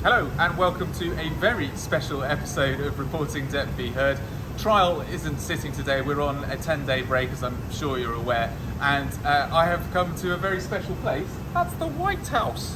Hello and welcome to a very special episode of Reporting Depp v Heard. Trial isn't sitting today, we're on a 10-day break as I'm sure you're aware, and I have come to a very special place. That's the White House.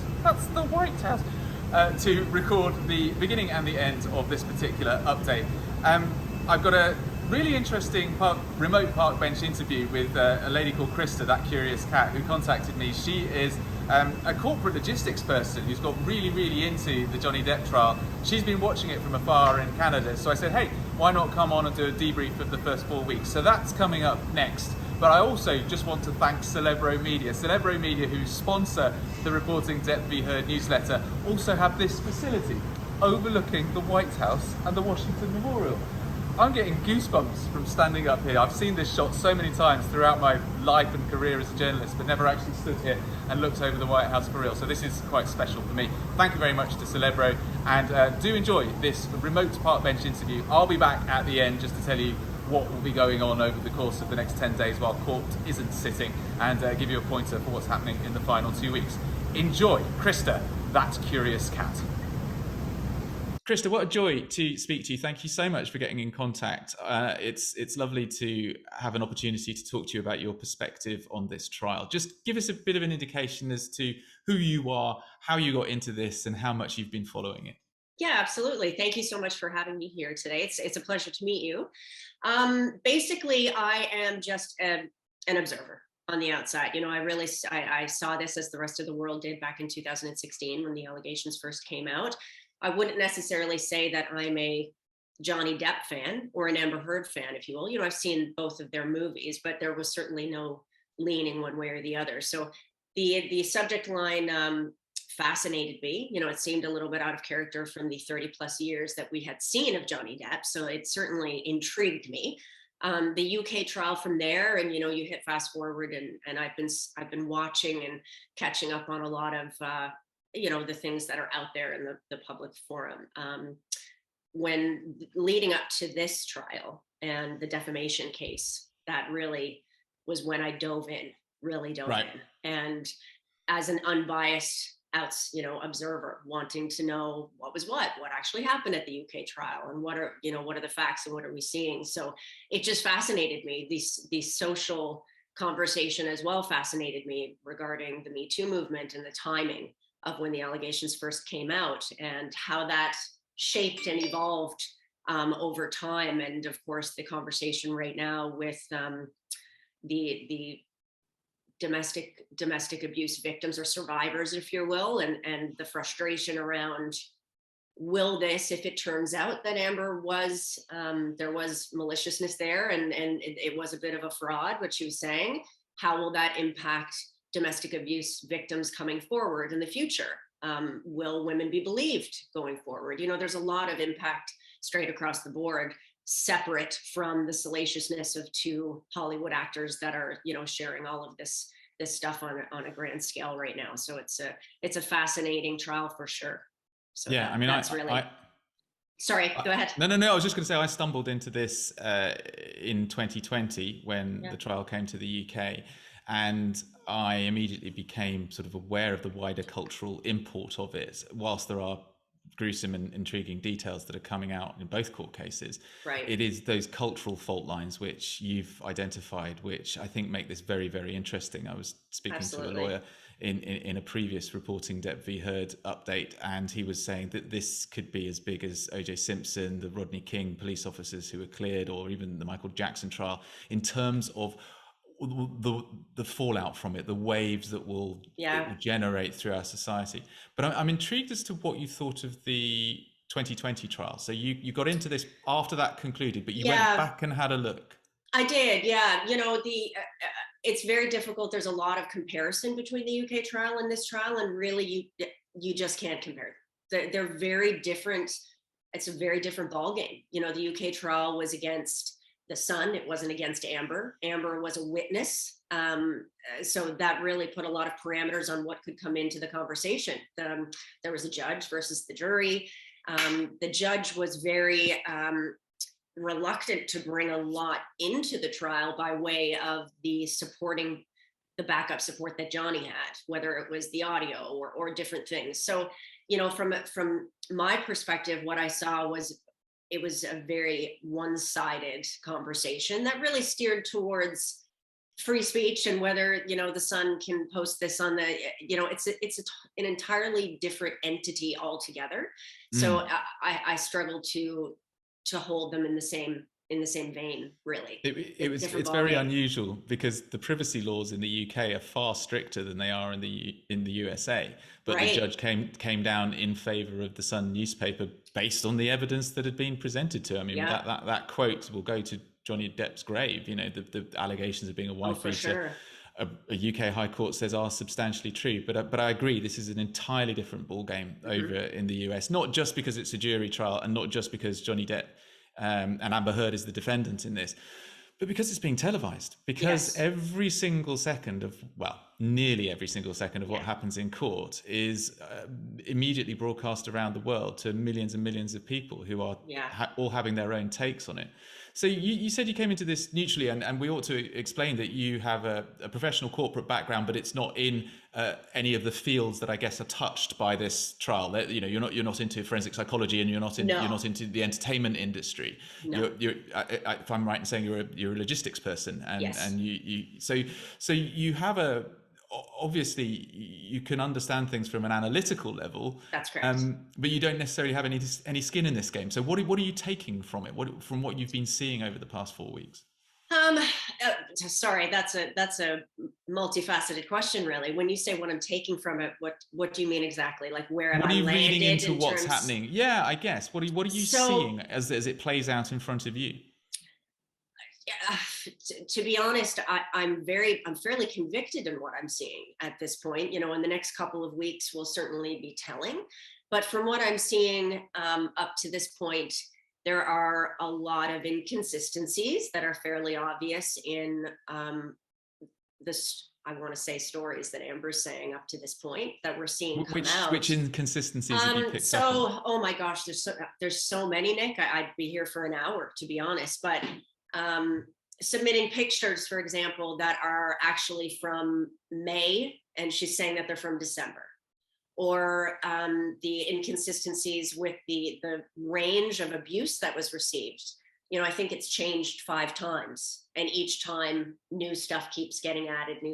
To record the beginning and the end of this particular update. I've got a really interesting remote park bench interview with a lady called Christa, that curious cat, who contacted me. She is a corporate logistics person who's got really into the Johnny Depp trial. She's been watching it from afar in Canada, so I said, hey, why not come on and do a debrief of the first 4 weeks? So that's coming up next. But I also just want to thank Celebro Media, who sponsor the Reporting Depp v Heard newsletter, also have this facility overlooking the White House and the Washington Memorial. I'm getting goosebumps from standing up here. I've seen this shot so many times throughout my life and career as a journalist, but never actually stood here and looked over the White House for real. So this is quite special for me. Thank you very much to Celebro, and do enjoy this remote park bench interview. I'll be back at the end just to tell you what will be going on over the course of the next 10 days while court isn't sitting, and give you a pointer for what's happening in the final 2 weeks. Enjoy. Christa, that curious cat. Christa, what a joy to speak to you. Thank you so much for getting in contact. It's lovely to have an opportunity to talk to you about your perspective on this trial. Just give us a bit of an indication as to who you are, how you got into this, and how much you've been following it. Yeah, absolutely. Thank you so much for having me here today. It's a pleasure to meet you. Basically, I am just an observer on the outside. You know, I saw this as the rest of the world did back in 2016 when the allegations first came out. I wouldn't necessarily say that I'm a Johnny Depp fan or an Amber Heard fan, if you will. You know, I've seen both of their movies, but there was certainly no leaning one way or the other. So the subject line fascinated me. You know, it seemed a little bit out of character from the 30 plus years that we had seen of Johnny Depp. So it certainly intrigued me. The UK trial from there, and you know, you hit fast forward, and I've been watching and catching up on a lot of you know, the things that are out there in the public forum. When leading up to this trial and the defamation case, that really was when I really dove in. And as an unbiased observer, wanting to know what actually happened at the UK trial, and what are the facts and what are we seeing. So it just fascinated me. The social conversation as well fascinated me regarding the Me Too movement and the timing of when the allegations first came out and how that shaped and evolved over time. And of course, the conversation right now with the domestic abuse victims or survivors, if you will, and the frustration around, will this, if it turns out that Amber was, there was maliciousness there and it was a bit of a fraud, what she was saying, how will that impact domestic abuse victims coming forward in the future? Will women be believed going forward? You know, there's a lot of impact straight across the board, separate from the salaciousness of two Hollywood actors that are, you know, sharing all of this stuff on a grand scale right now. So it's a fascinating trial for sure. So yeah, sorry, go ahead. No. I was just going to say, I stumbled into this in 2020 when the trial came to the UK. And I immediately became sort of aware of the wider cultural import of it. Whilst there are gruesome and intriguing details that are coming out in both court cases, it is those cultural fault lines which you've identified, which I think make this very, very interesting. I was speaking to a lawyer in a previous Reporting Depp v Heard update, and he was saying that this could be as big as O.J. Simpson, the Rodney King police officers who were cleared, or even the Michael Jackson trial, in terms of the fallout from it, the waves that will generate through our society. But I'm intrigued as to what you thought of the 2020 trial. So you got into this after that concluded, but you went back and had a look. I did, yeah. You know, it's very difficult. There's a lot of comparison between the UK trial and this trial, and really you just can't compare. They're very different. It's a very different ballgame. You know, the UK trial was against the son. It wasn't against Amber. Amber was a witness. So that really put a lot of parameters on what could come into the conversation. There was a judge versus the jury. The judge was very reluctant to bring a lot into the trial by way of the backup support that Johnny had, whether it was the audio or different things. So from my perspective, what I saw was it was a very one-sided conversation that really steered towards free speech and whether the Sun can post this on the an entirely different entity altogether. So I struggle to hold them in the same vein, really. It's very unusual because the privacy laws in the UK are far stricter than they are in the USA. But right. The judge came down in favour of the Sun newspaper based on the evidence that had been presented to him. I mean, that quote will go to Johnny Depp's grave. The allegations of being a wife beater. A UK High Court says are substantially true, but I agree this is an entirely different ballgame over in the US. Not just because it's a jury trial, and not just because Johnny Depp and Amber Heard is the defendant in this, but because it's being televised. Because every single second of, nearly every single second of what happens in court is immediately broadcast around the world to millions and millions of people who are all having their own takes on it. So you said you came into this neutrally, and we ought to explain that you have a professional corporate background, but it's not in any of the fields that I guess are touched by this trial. That, you're not into forensic psychology, and you're not into the entertainment industry. No. You're if I'm right in saying you're a logistics person, and you have obviously you can understand things from an analytical level. That's correct. But you don't necessarily have any skin in this game. So what are you taking from it? From what you've been seeing over the past 4 weeks? Sorry, that's a multifaceted question, really. When you say what I'm taking from it, what do you mean exactly? Like, where am I landed? What are you reading into what's happening? Yeah, I guess. What are you seeing as it plays out in front of you? To be honest, I'm fairly convicted in what I'm seeing at this point. In the next couple of weeks will certainly be telling. But from what I'm seeing up to this point, there are a lot of inconsistencies that are fairly obvious in I want to say stories that Amber's saying up to this point that we're seeing come out. Which inconsistencies have you picked up on? Oh my gosh, there's so many, Nick. I'd be here for an hour, to be honest. But submitting pictures, for example, that are actually from May, and she's saying that they're from December. Or the inconsistencies with the range of abuse that was received. I think it's changed 5 times, and each time new stuff keeps getting added, And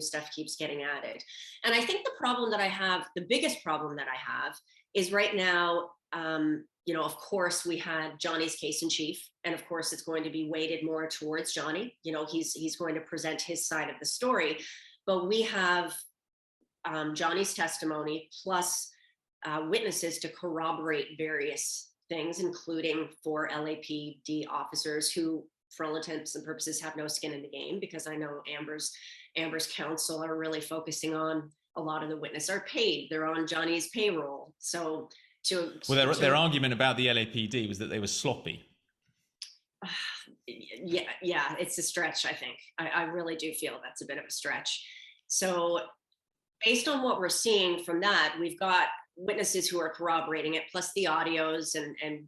I think the biggest problem that I have is right now, of course, we had Johnny's case in chief, and of course, it's going to be weighted more towards Johnny. He's going to present his side of the story, but we have Johnny's testimony plus witnesses to corroborate various things, including 4 LAPD officers who, for all intents and purposes, have no skin in the game, because I know Amber's counsel are really focusing on a lot of the witnesses are paid. They're on Johnny's payroll. So their argument about the LAPD was that they were sloppy. Yeah, it's a stretch, I think. I really do feel that's a bit of a stretch. So based on what we're seeing from that, we've got witnesses who are corroborating it, plus the audios, and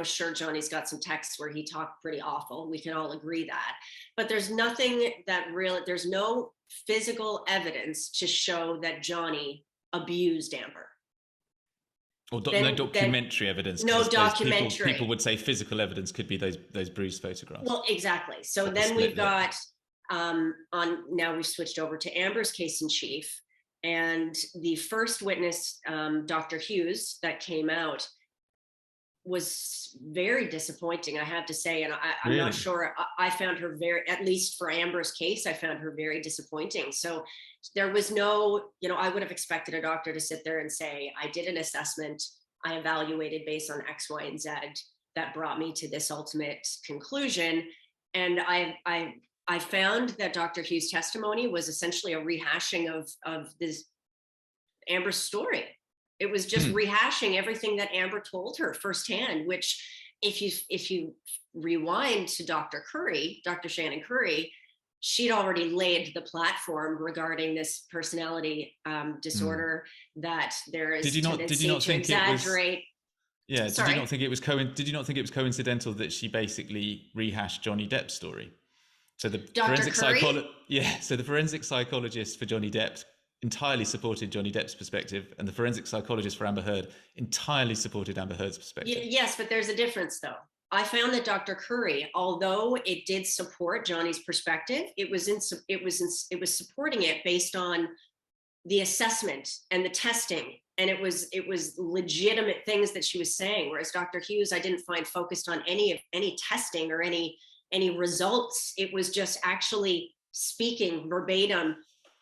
sure, Johnny's got some texts where he talked pretty awful. We can all agree that. But there's there's no physical evidence to show that Johnny abused Amber. Or no documentary evidence. No documentary. People would say physical evidence could be those bruised photographs. Well, exactly. So then we've got, now we've switched over to Amber's case in chief. And the first witness, Dr. Hughes, that came out was very disappointing, I have to say. And I'm not sure, I found her at least for Amber's case, I found her very disappointing. So there was no, I would have expected a doctor to sit there and say, I did an assessment, I evaluated based on X, Y, and Z that brought me to this ultimate conclusion. And I found that Dr. Hughes' testimony was essentially a rehashing of this Amber's story. It was just rehashing everything that Amber told her firsthand, which if you rewind to Dr. Shannon Curry, she'd already laid the platform regarding this personality disorder, that there is tendency to exaggerate. Did you not think it was coincidental that she basically rehashed Johnny Depp's story? So the forensic psychologist for Johnny Depp entirely supported Johnny Depp's perspective, and the forensic psychologist for Amber Heard entirely supported Amber Heard's perspective. Yes, but there's a difference though. I found that Dr. Curry, although it did support Johnny's perspective, it was supporting it based on the assessment and the testing, and it was legitimate things that she was saying. Whereas Dr. Hughes, I didn't find focused on any testing or any results. It was just actually speaking verbatim.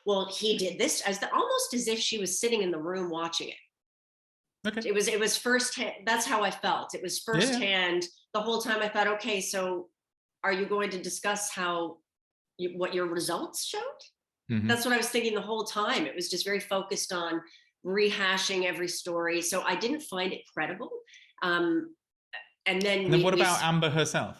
Well, he did this almost as if she was sitting in the room watching it. Okay. It was firsthand. That's how I felt. It was firsthand. Yeah. The whole time I thought, okay, so are you going to discuss what your results showed? Mm-hmm. That's what I was thinking the whole time. It was just very focused on rehashing every story. So I didn't find it credible. And then what about Amber herself?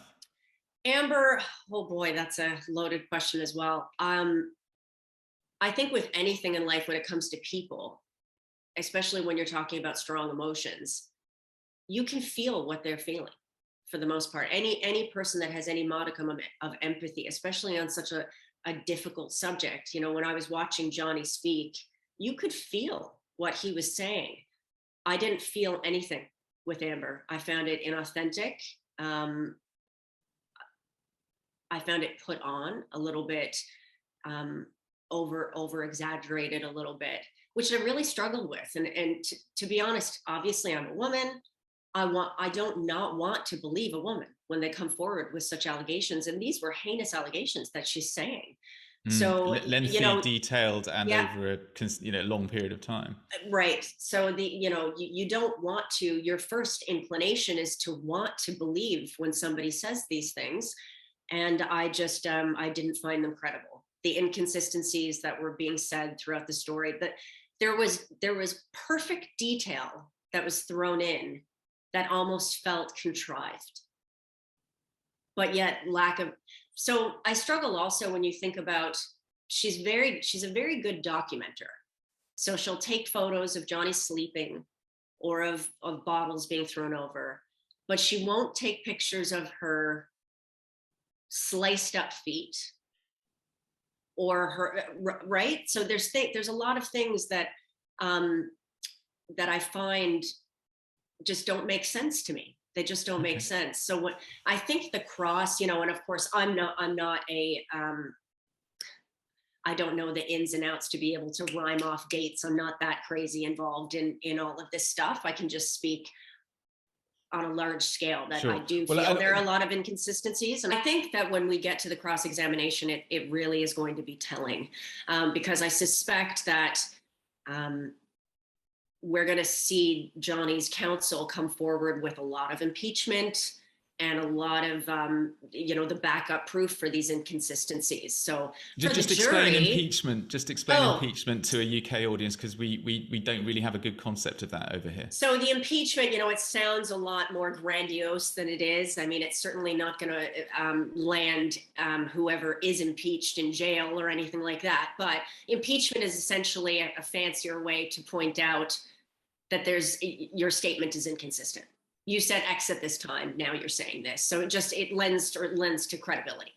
Amber, oh boy, that's a loaded question as well. I think with anything in life, when it comes to people, especially when you're talking about strong emotions, you can feel what they're feeling for the most part. Any person that has any modicum of empathy, especially on such a difficult subject. You know, when I was watching Johnny speak, you could feel what he was saying. I didn't feel anything with Amber. I found it inauthentic. I found it put on a little bit, over exaggerated a little bit, which I really struggled with. And to be honest, obviously I'm a woman. I don't not want to believe a woman when they come forward with such allegations. And these were heinous allegations that she's saying. So lengthy, detailed, and over a long period of time. Right. So you don't want to. Your first inclination is to want to believe when somebody says these things, and I just I didn't find them credible. The inconsistencies that were being said throughout the story, that there was perfect detail that was thrown in that almost felt contrived, but yet lack of. So I struggle also when you think about, she's a very good documenter. So she'll take photos of Johnny sleeping or of bottles being thrown over, but she won't take pictures of her sliced up feet or her, right? So there's a lot of things that I find just don't make sense to me. They just don't make sense. So what I think the cross, and of course I'm not a, I don't know the ins and outs to be able to rhyme off dates. I'm not that crazy involved in all of this stuff. I can just speak on a large scale that I do feel there are a lot of inconsistencies. And I think that when we get to the cross-examination, it really is going to be telling, because I suspect that we're going to see Johnny's counsel come forward with a lot of impeachment and a lot of, the backup proof for these inconsistencies. So just explain impeachment. Just explain impeachment to a UK audience, because we don't really have a good concept of that over here. So the impeachment, it sounds a lot more grandiose than it is. I mean, it's certainly not going to land whoever is impeached in jail or anything like that. But impeachment is essentially a fancier way to point out that your statement is inconsistent. You said X at this time, now you're saying this. So it lends to credibility.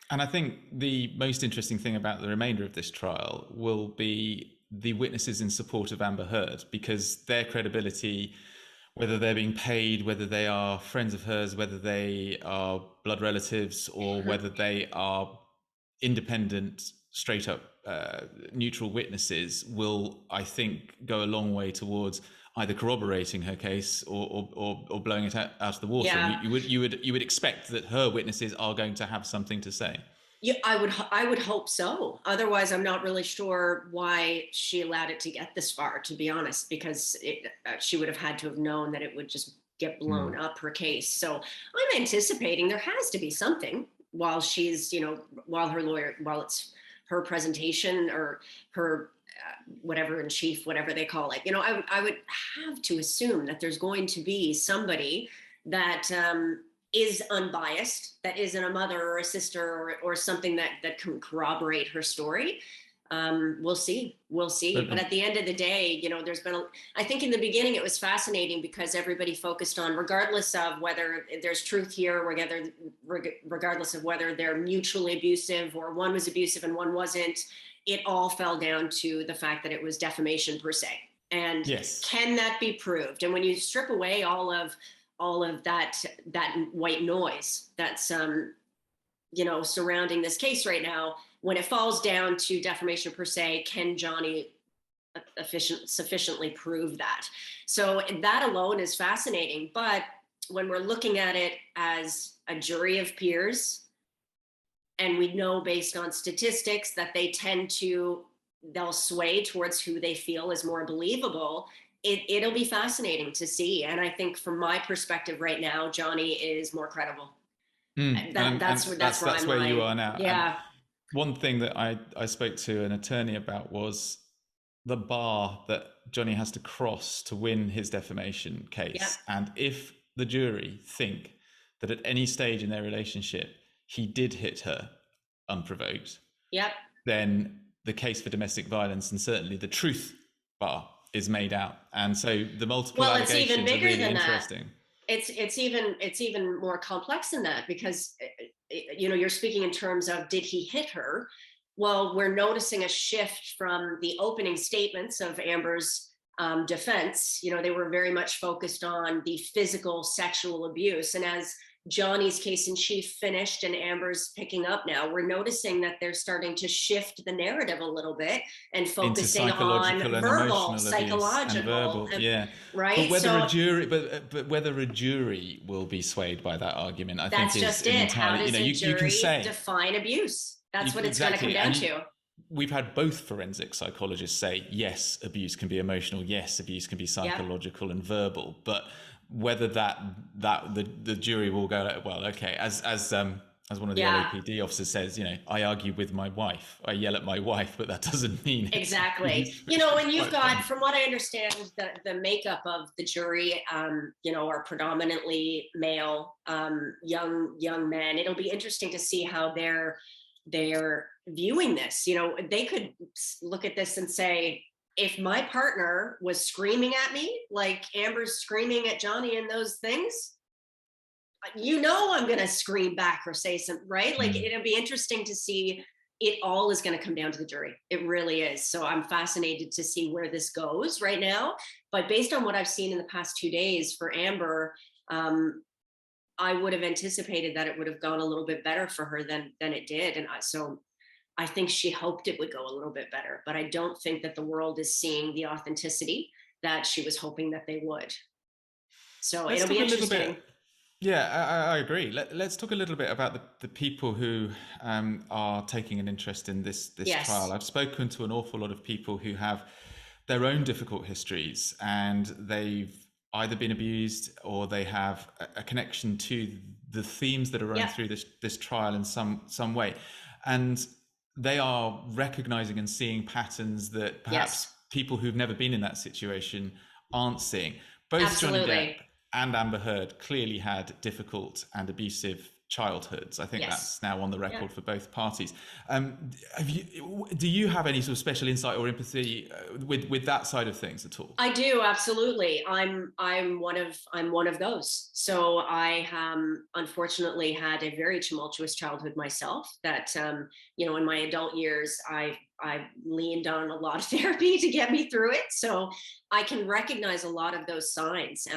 And I think the most interesting thing about the remainder of this trial will be the witnesses in support of Amber Heard, because their credibility, whether they're being paid, whether they are friends of hers, whether they are blood relatives, or whether they are independent, straight up neutral witnesses, will, I think, go a long way towards either corroborating her case or blowing it out of the water. Yeah. You would expect that her witnesses are going to have something to say. Yeah, I would hope so. Otherwise, I'm not really sure why she allowed it to get this far, to be honest, because she would have had to have known that it would just get blown up, her case. So I'm anticipating there has to be something while she's, while it's her presentation or her whatever in chief, whatever they call it. I would have to assume that there's going to be somebody that is unbiased, that isn't a mother or a sister or something that can corroborate her story. We'll see. But at the end of the day, there's been I think in the beginning it was fascinating because everybody focused on, regardless of whether there's truth here, regardless of whether they're mutually abusive or one was abusive and one wasn't, it all fell down to the fact that it was defamation per se. And Yes. can that be proved? And when you strip away all of that white noise that's surrounding this case right now, when it falls down to defamation per se, can Johnny sufficiently prove that? So that alone is fascinating. But when we're looking at it as a jury of peers, and we know based on statistics that they'll sway towards who they feel is more believable, it'll be fascinating to see. And I think from my perspective right now, Johnny is more credible. That's where you are now. Yeah. And one thing that I spoke to an attorney about was the bar that Johnny has to cross to win his defamation case. Yep. And if the jury think that at any stage in their relationship he did hit her unprovoked, yep, then the case for domestic violence and certainly the truth bar is made out. And so the multiple allegations it's even bigger are really than interesting. It's even more complex than that, because you're speaking in terms of, did he hit her? Well, we're noticing a shift from the opening statements of Amber's defense. They were very much focused on the physical sexual abuse. And as Johnny's case in chief finished and Amber's picking up now, we're noticing that they're starting to shift the narrative a little bit and focusing on verbal, psychological, yeah. Right. But whether a jury will be swayed by that argument, I think is just it. How does a jury you can say, define abuse? That's what it's going to come down to. We've had both forensic psychologists say, yes, abuse can be emotional, yes, abuse can be psychological and verbal, but whether the jury will go, well, okay, as one of the LAPD officers says, I argue with my wife, I yell at my wife, but that doesn't mean exactly. And you've got, from what I understand, the makeup of the jury, are predominantly male, young men. It'll be interesting to see how they're viewing this. They could look at this and say, if my partner was screaming at me like Amber's screaming at Johnny and those things, I'm going to scream back or say something, right? Like, it'll be interesting to see. It all is going to come down to the jury. It really is. So I'm fascinated to see where this goes right now. But based on what I've seen in the past 2 days for Amber, I would have anticipated that it would have gone a little bit better for her than it did. And so I think she hoped it would go a little bit better, but I don't think that the world is seeing the authenticity that she was hoping that they would. So it'll be interesting. I agree. Let's talk a little bit about the people who are taking an interest in this trial. I've spoken to an awful lot of people who have their own difficult histories, and they've either been abused or they have a connection to the themes that are running through this trial in some way. And they are recognizing and seeing patterns that perhaps people who've never been in that situation aren't seeing. Both Absolutely. Johnny Depp and Amber Heard clearly had difficult and abusive childhoods. I think that's now on the record for both parties. Do you have any sort of special insight or empathy with that side of things at all? I do, absolutely. I'm one of those. So I unfortunately had a very tumultuous childhood myself. That in my adult years, I leaned on a lot of therapy to get me through it. So I can recognize a lot of those signs.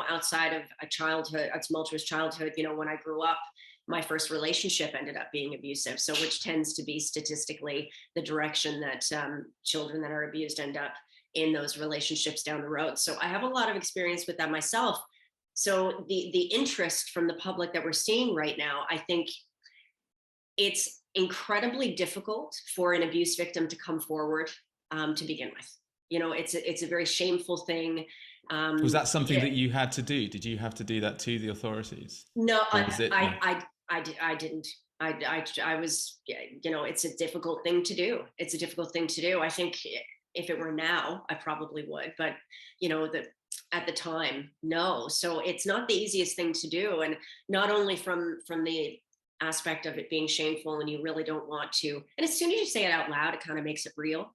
Outside of a tumultuous childhood, when I grew up, my first relationship ended up being abusive. So which tends to be statistically the direction that children that are abused end up in those relationships down the road. So I have a lot of experience with that myself. So the interest from the public that we're seeing right now, I think it's incredibly difficult for an abuse victim to come forward to begin with. It's a very shameful thing. Was that something that you had to do? Did you have to do that to the authorities? No, I didn't. I was, it's a difficult thing to do. It's a difficult thing to do. I think if it were now, I probably would, but at the time, no. So it's not the easiest thing to do. And not only from the aspect of it being shameful and you really don't want to, and as soon as you say it out loud, it kind of makes it real.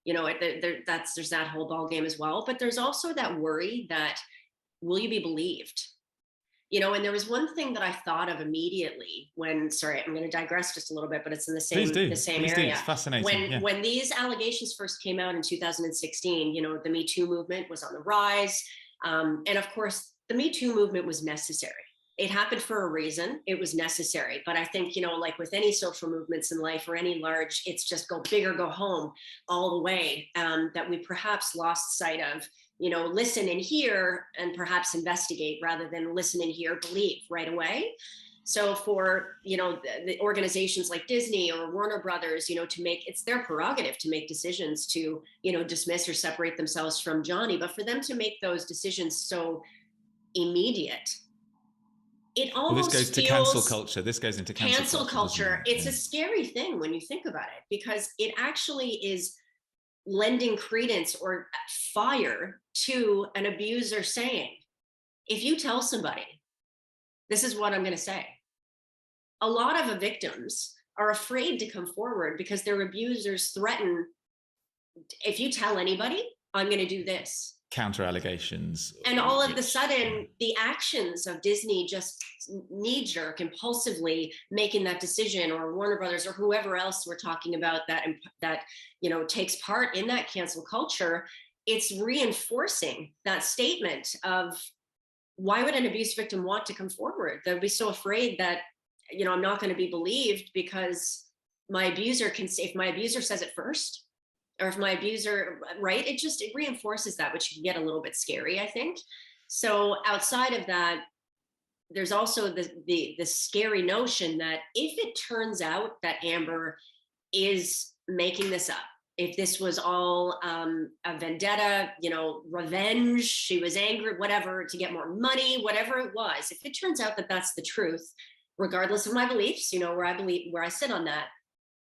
There's that whole ball game as well. But there's also that worry that, will you be believed? And there was one thing that I thought of immediately when, sorry, I'm going to digress just a little bit, but it's in the same Please area. do. It's fascinating. When these allegations first came out in 2016, the Me Too movement was on the rise. And of course, the Me Too movement was necessary. It happened for a reason. It was necessary. But I think, like with any social movements in life or any large, it's just go big or go home all the way, that we perhaps lost sight of, listen and hear and perhaps investigate rather than listen and hear, believe right away. So for, the organizations like Disney or Warner Brothers, to make, it's their prerogative to make decisions to, dismiss or separate themselves from Johnny, but for them to make those decisions so immediate, it almost this goes to cancel culture. This goes into cancel culture. It's a scary thing when you think about it, because it actually is lending credence or fire to an abuser saying, if you tell somebody, this is what I'm going to say. A lot of the victims are afraid to come forward because their abusers threaten, if you tell anybody, I'm going to do this. Counter allegations. And all of a sudden, the actions of Disney just knee-jerk, impulsively making that decision, or Warner Brothers, or whoever else we're talking about that takes part in that cancel culture, it's reinforcing that statement of, why would an abuse victim want to come forward? They'll be so afraid that, I'm not going to be believed because my abuser can say, if my abuser says it first, or if my abuser, right? It reinforces that, which can get a little bit scary, I think. So outside of that, there's also the scary notion that if it turns out that Amber is making this up, if this was all a vendetta, revenge, she was angry, whatever, to get more money, whatever it was, if it turns out that that's the truth, regardless of my beliefs, where I sit on that,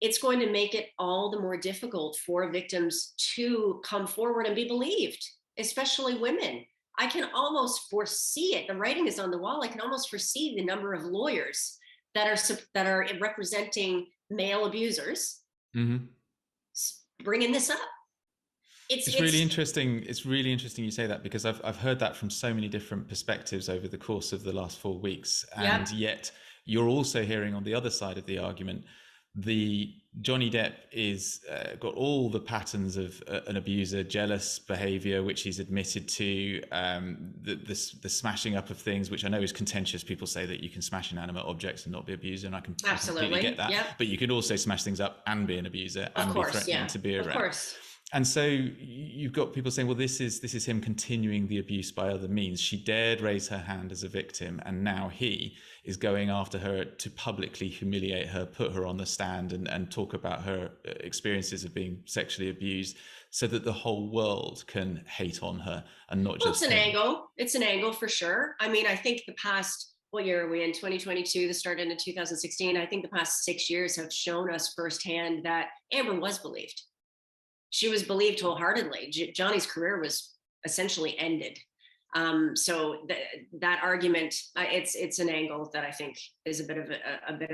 it's going to make it all the more difficult for victims to come forward and be believed, especially women. I can almost foresee it. The writing is on the wall. I can almost foresee the number of lawyers that are representing male abusers, mm-hmm, bringing this up. It's really interesting. It's really interesting you say that, because I've heard that from so many different perspectives over the course of the last 4 weeks, and yet you're also hearing on the other side of the argument, the Johnny Depp is got all the patterns of an abuser, jealous behavior, which he's admitted to, the smashing up of things, which I know is contentious. People say that you can smash inanimate objects and not be an abuser, and I completely get that. Yep. But you can also smash things up and be an abuser and be threatening to be around. Of course. And so you've got people saying, well, this is him continuing the abuse by other means. She dared raise her hand as a victim, and now he is going after her to publicly humiliate her, put her on the stand and talk about her experiences of being sexually abused, so that the whole world can hate on her and not just it's an angle. It's an angle for sure. I mean, I think the past, what year are we in? 2022, this started in 2016. I think the past 6 years have shown us firsthand that Amber was believed. She was believed wholeheartedly. Johnny's career was essentially ended. So that argument, it's an angle that I think is a bit of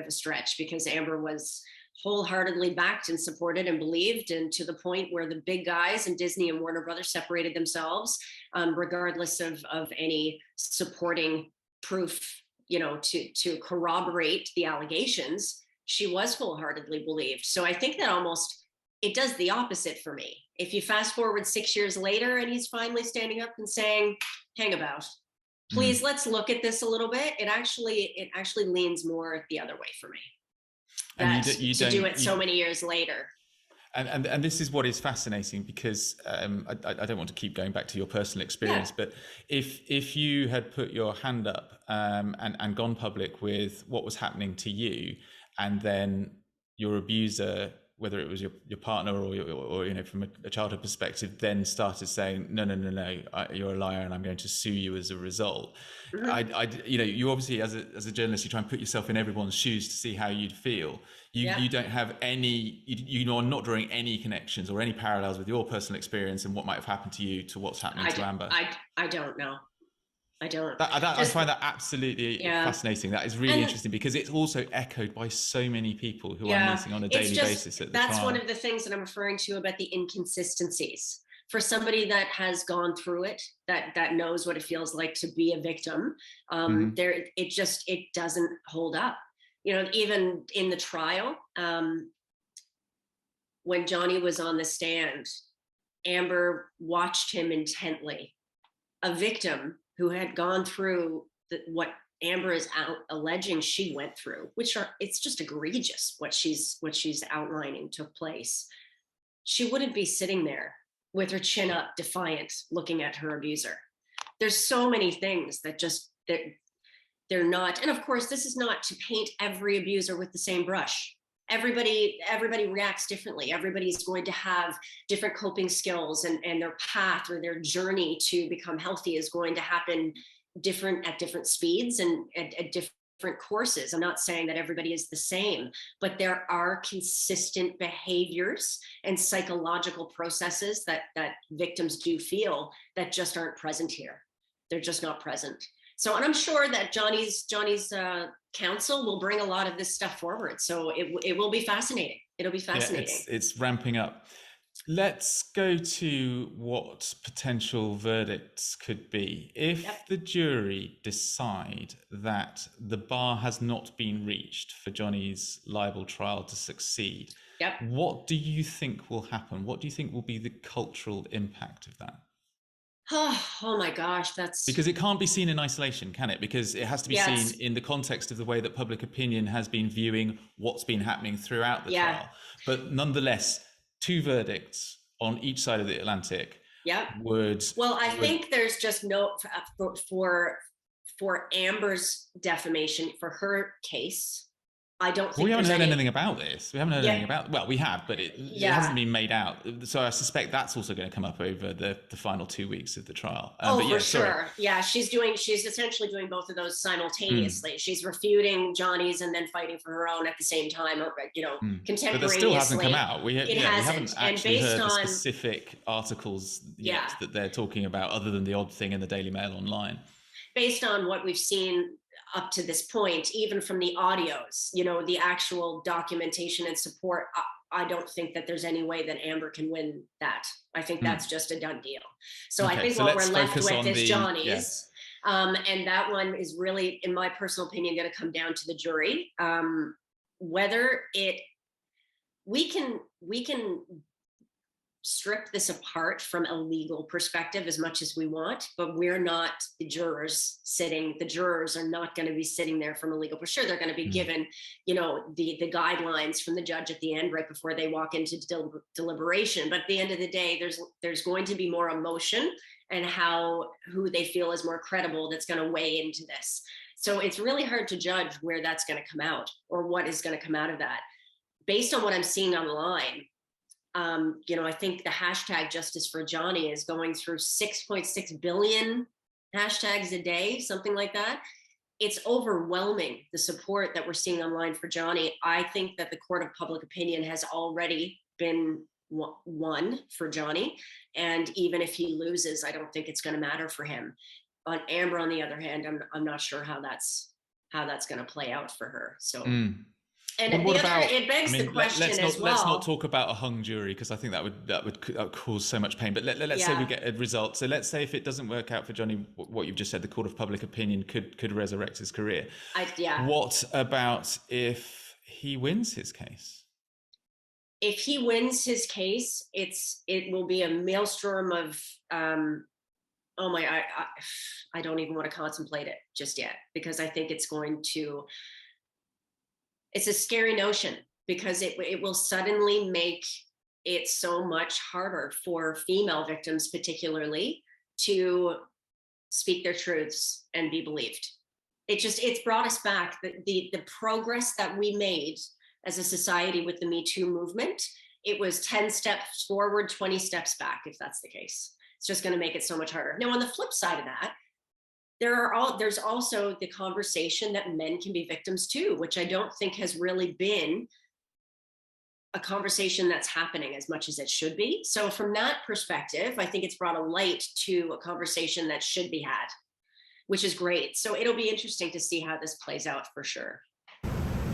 a stretch, because Amber was wholeheartedly backed and supported and believed, and to the point where the big guys in Disney and Warner Brothers separated themselves, regardless of any supporting proof, to corroborate the allegations. She was wholeheartedly believed. So I think that almost, it does the opposite for me. If you fast forward 6 years later and he's finally standing up and saying, hang about, please, let's look at this a little bit, it actually leans more the other way for me. To do it so many years later. And this is what is fascinating, because I don't want to keep going back to your personal experience, but if you had put your hand up and gone public with what was happening to you, and then your abuser, whether it was your partner or from a childhood perspective, then started saying, no, you're a liar and I'm going to sue you as a result. Mm-hmm. You obviously, as a journalist, you try and put yourself in everyone's shoes to see how you'd feel. You don't have any, you're not drawing any connections or any parallels with your personal experience and what might have happened to you to what's happening to Amber. I don't know. I don't. I find that absolutely fascinating. That is really interesting, because it's also echoed by so many people who are meeting on a daily basis at the trial. That's one of the things that I'm referring to about the inconsistencies. for somebody that has gone through it, that knows what it feels like to be a victim, it doesn't hold up. Even in the trial, when Johnny was on the stand, Amber watched him intently. A victim who had gone through what Amber is alleging she went through, it's just egregious what she's outlining took place. She wouldn't be sitting there with her chin up, defiant, looking at her abuser. There's so many things that they're not. And of course, this is not to paint every abuser with the same brush. Everybody reacts differently. Everybody's going to have different coping skills, and their path or their journey to become healthy is going to happen at different speeds and at different courses. I'm not saying that everybody is the same, but there are consistent behaviors and psychological processes that victims do feel that just aren't present here. They're just not present. So, and I'm sure that Johnny's counsel will bring a lot of this stuff forward. So it will be fascinating. It'll be fascinating. Yeah, it's ramping up. Let's go to what potential verdicts could be. If the jury decide that the bar has not been reached for Johnny's libel trial to succeed, what do you think will happen? What do you think will be the cultural impact of that? Oh my gosh, that's... Because it can't be seen in isolation, can it? Because it has to be seen in the context of the way that public opinion has been viewing what's been happening throughout the trial. But nonetheless, two verdicts on each side of the Atlantic would... Well, I think there's just no... For Amber's defamation, for her case, I don't think we haven't heard anything about this. We haven't heard anything about... Well, we have, but it hasn't been made out. So I suspect that's also going to come up over the final 2 weeks of the trial. For sure. Yeah, she's essentially doing both of those simultaneously. She's refuting Johnny's and then fighting for her own at the same time, contemporaneously. But that still hasn't come out. We haven't actually heard the on specific articles yet that they're talking about, other than the odd thing in the Daily Mail online. Based on what we've seen up to this point, even from the audios, the actual documentation and support, I don't think that there's any way that Amber can win that. I think that's just a done deal. So I think what we're left with is Johnny's. And that one is really, in my personal opinion, going to come down to the jury. Whether we can strip this apart from a legal perspective as much as we want, but we're not the jurors sitting. The jurors are not going to be sitting there from a legal perspective. Sure, they're going to be given, the guidelines from the judge at the end, right before they walk into deliberation. But at the end of the day, there's going to be more emotion and who they feel is more credible that's going to weigh into this. So it's really hard to judge where that's going to come out or what is going to come out of that. Based on what I'm seeing online, I think the hashtag Justice for Johnny is going through 6.6 billion hashtags a day, something like that. It's overwhelming, the support that we're seeing online for Johnny. I think that the court of public opinion has already been won for Johnny. And even if he loses, I don't think it's going to matter for him. On Amber, on the other hand, I'm not sure how that's going to play out for her. So. And it begs the question as well. Let's not talk about a hung jury, because I think that would cause so much pain. But let's say we get a result. So let's say if it doesn't work out for Johnny, what you've just said, the court of public opinion could resurrect his career. What about if he wins his case? If he wins his case, it will be a maelstrom of I don't even want to contemplate it just yet, because I think it's going to. It's a scary notion, because it will suddenly make it so much harder for female victims, particularly, to speak their truths and be believed. It's brought us back. The progress that we made as a society with the Me Too movement, it was 10 steps forward, 20 steps back, if that's the case. It's just going to make it so much harder. Now, on the flip side of that, there's also the conversation that men can be victims too, which I don't think has really been a conversation that's happening as much as it should be. So from that perspective, I think it's brought a light to a conversation that should be had, which is great. So it'll be interesting to see how this plays out for sure.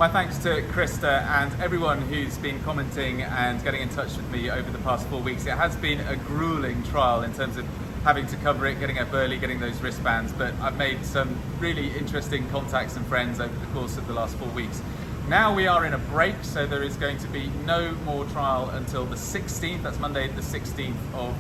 my thanks to Christa and everyone who's been commenting and getting in touch with me over the past 4 weeks. It has been a grueling trial in terms of having to cover it, getting up early, getting those wristbands, but I've made some really interesting contacts and friends over the course of the last 4 weeks. Now we are in a break, so there is going to be no more trial until the 16th, that's Monday the 16th of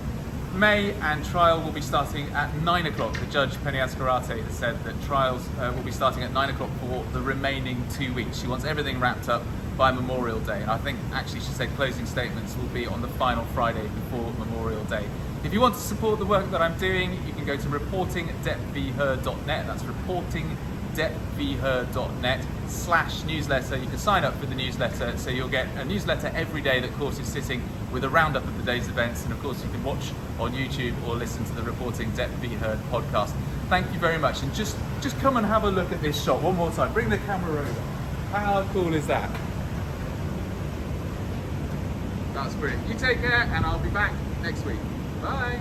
May, and trial will be starting at 9 o'clock. The judge, Penny Ascarate, has said that trials will be starting at 9 o'clock for the remaining 2 weeks. She wants everything wrapped up by Memorial Day, and I think actually she said closing statements will be on the final Friday before Memorial Day. If you want to support the work that I'm doing, you can go to reportingdeppvher.net. That's reportingdeppvher.net/newsletter. You can sign up for the newsletter, so you'll get a newsletter every day that, of course, is sitting with a roundup of the day's events. And of course, you can watch on YouTube or listen to the Reporting Depp v. Heard podcast. Thank you very much. And just come and have a look at this shot one more time. Bring the camera over. How cool is that? That's brilliant. You take care, and I'll be back next week. Bye.